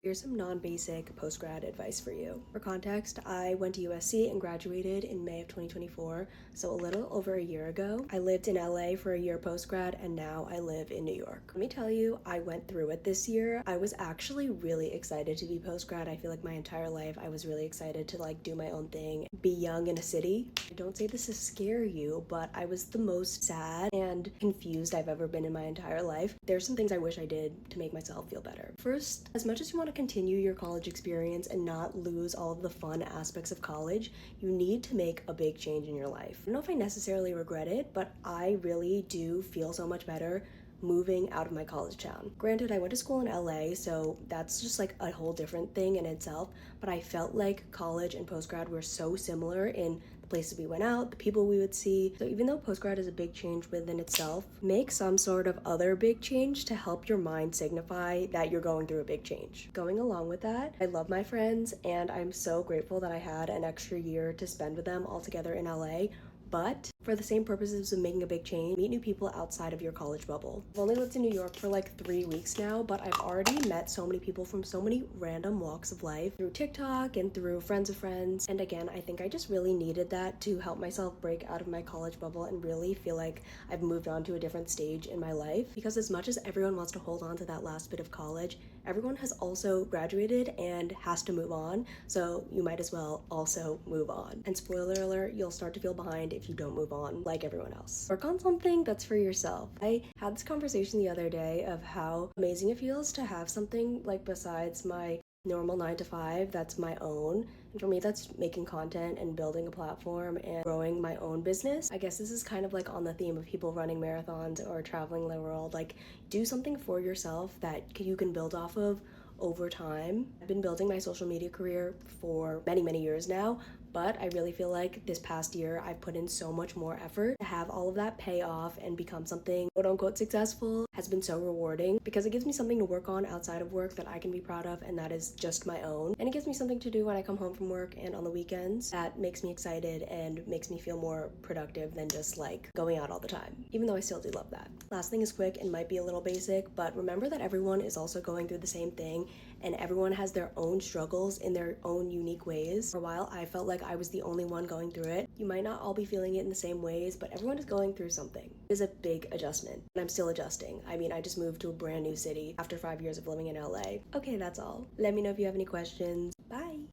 Here's some non-basic post-grad advice for you. For context, I went to USC and graduated in May of 2024, so a little over a year ago. I lived in LA for a year post-grad, and now I live in New York. Let me tell you, I went through it this year. I was actually really excited to be post-grad. I feel like my entire life I was really excited to do my own thing, be young in a city. I don't say this to scare you, but I was the most sad and confused I've ever been in my entire life. There's some things I wish I did to make myself feel better. First, as much as you want to continue your college experience and not lose all of the fun aspects of college, you need to make a big change in your life. I don't know if I necessarily regret it, but I really do feel so much better moving out of my college town. Granted, I went to school in LA, so that's just like a whole different thing in itself, but I felt like college and postgrad were so similar in the places we went out, the people we would see. So even though postgrad is a big change within itself, make some sort of other big change to help your mind signify that you're going through a big change. Going along with that, I love my friends and I'm so grateful that I had an extra year to spend with them all together in LA. But for the same purposes of making a big change, meet new people outside of your college bubble. I've only lived in New York for like 3 weeks now, but I've already met so many people from so many random walks of life through TikTok and through friends of friends. And again, I think I just really needed that to help myself break out of my college bubble and really feel like I've moved on to a different stage in my life. Because as much as everyone wants to hold on to that last bit of college, everyone has also graduated and has to move on. So you might as well also move on. And spoiler alert, you'll start to feel behind if you don't move on like everyone else. Work on something that's for yourself. I had this conversation the other day of how amazing it feels to have something like besides my normal 9 to 5 that's my own. And for me, that's making content and building a platform and growing my own business. I guess this is kind of like on the theme of people running marathons or traveling the world. Like, do something for yourself that you can build off of over time. I've been building my social media career for many years now, but I really feel like this past year I've put in so much more effort to have all of that pay off and become something quote unquote successful has been so rewarding because it gives me something to work on outside of work that I can be proud of and that is just my own. And it gives me something to do when I come home from work and on the weekends that makes me excited and makes me feel more productive than just like going out all the time, even though I still do love that. Last thing is quick and might be a little basic, but remember that everyone is also going through the same thing and everyone has their own struggles in their own unique ways. For a while, I felt like I was the only one going through it. You might not all be feeling it in the same ways, but everyone is going through something. It is a big adjustment, and I'm still adjusting. I mean, I just moved to a brand new city after 5 years of living in LA. Okay, that's all. Let me know if you have any questions.